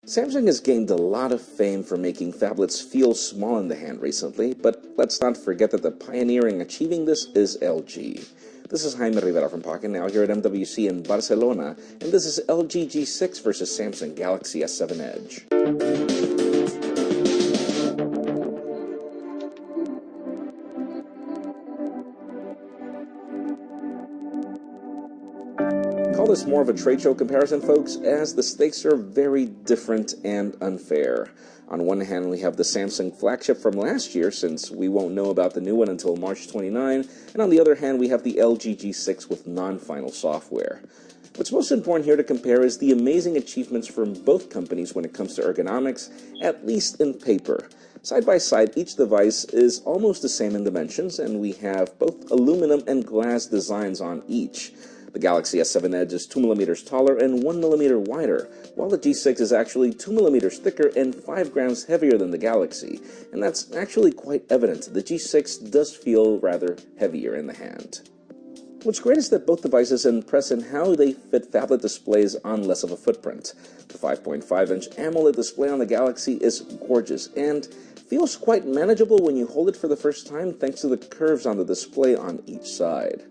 Samsung has gained a lot of fame for making phablets feel small in the hand recently, but let's not forget that the pioneer in achieving this is LG. This is Jaime Rivera from Pocket Now here at MWC in Barcelona, and this is LG G6 versus Samsung Galaxy S7 Edge. Call this more of a trade show comparison, folks, as the stakes are very different and unfair. On one hand, we have the Samsung flagship from last year, since we won't know about the new one until March 29, and on the other hand, we have the LG G6 with non-final software. What's most important here to compare is the amazing achievements from both companies when it comes to ergonomics, at least in paper. Side by side, each device is almost the same in dimensions, and we have both aluminum and glass designs on each. The Galaxy S7 Edge is 2mm taller and 1mm wider, while the G6 is actually 2mm thicker and 5 grams heavier than the Galaxy. And that's actually quite evident. The G6 does feel rather heavier in the hand. What's great is that both devices impress in how they fit phablet displays on less of a footprint. The 5.5-inch AMOLED display on the Galaxy is gorgeous and feels quite manageable when you hold it for the first time thanks to the curves on the display on each side.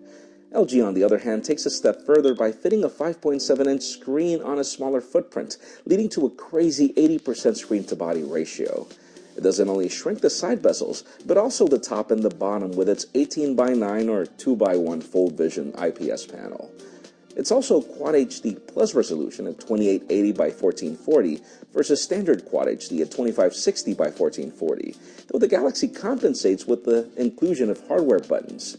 LG, on the other hand, takes a step further by fitting a 5.7-inch screen on a smaller footprint, leading to a crazy 80% screen-to-body ratio. It doesn't only shrink the side bezels, but also the top and the bottom with its 18:9 or 2:1 Full Vision IPS panel. It's also Quad HD Plus resolution at 2880 by 1440 versus standard Quad HD at 2560 by 1440, though the Galaxy compensates with the inclusion of hardware buttons.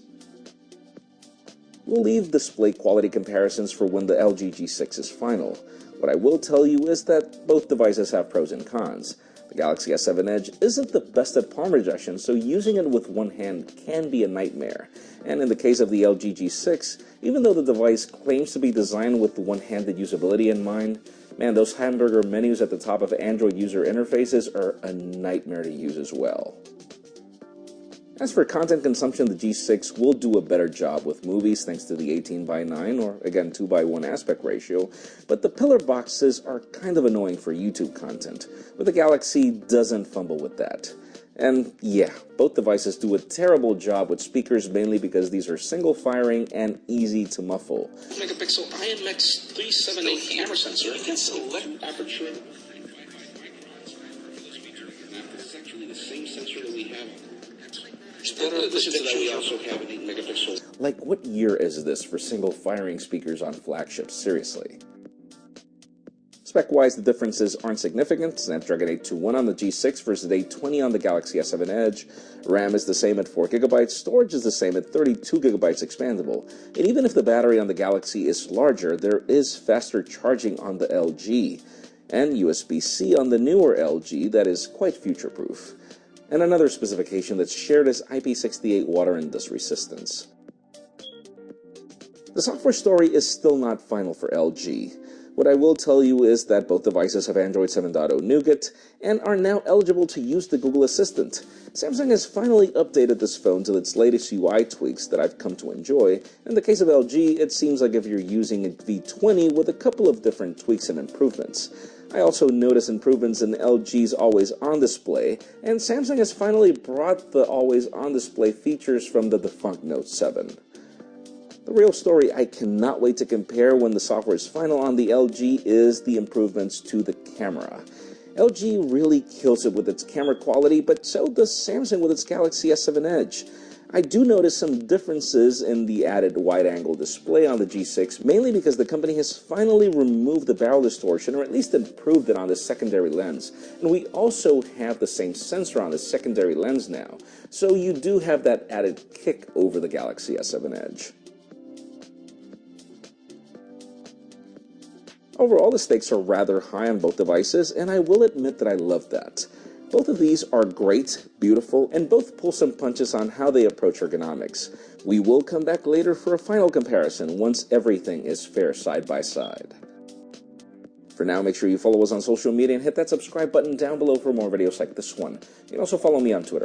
We'll leave display quality comparisons for when the LG G6 is final. What I will tell you is that both devices have pros and cons. The Galaxy S7 Edge isn't the best at palm rejection, so using it with one hand can be a nightmare. And in the case of the LG G6, even though the device claims to be designed with one-handed usability in mind, man, those hamburger menus at the top of Android user interfaces are a nightmare to use as well. As for content consumption, the G6 will do a better job with movies thanks to the 18:9 or again 2:1 aspect ratio, but the pillar boxes are kind of annoying for YouTube content, but the Galaxy doesn't fumble with that. And yeah, both devices do a terrible job with speakers, mainly because these are single firing and easy to muffle. Megapixel IMX 378 camera sensor. You can select aperture. This is actually the same sensor that we have. We also have an 8-megapixel. Like, what year is this for single firing speakers on flagships? Seriously. Spec-wise, the differences aren't significant. Snapdragon 821 on the G6 versus 820 on the Galaxy S7 Edge. RAM is the same at 4GB, storage is the same at 32GB expandable. And even if the battery on the Galaxy is larger, there is faster charging on the LG. And USB-C on the newer LG that is quite future-proof. And another specification that's shared is IP68 water and dust resistance. The software story is still not final for LG. What I will tell you is that both devices have Android 7.0 Nougat and are now eligible to use the Google Assistant. Samsung has finally updated this phone to its latest UI tweaks that I've come to enjoy. In the case of LG, it seems like if you're using a V20 with a couple of different tweaks and improvements. I also notice improvements in LG's always-on display, and Samsung has finally brought the always-on display features from the defunct Note 7. The real story I cannot wait to compare when the software is final on the LG is the improvements to the camera. LG really kills it with its camera quality, but so does Samsung with its Galaxy S7 Edge. I do notice some differences in the added wide-angle display on the G6, mainly because the company has finally removed the barrel distortion, or at least improved it on the secondary lens. And we also have the same sensor on the secondary lens now, so you do have that added kick over the Galaxy S7 Edge. Overall, the stakes are rather high on both devices, and I will admit that I love that. Both of these are great, beautiful, and both pull some punches on how they approach ergonomics. We will come back later for a final comparison once everything is fair side by side. For now, make sure you follow us on social media and hit that subscribe button down below for more videos like this one. You can also follow me on Twitter.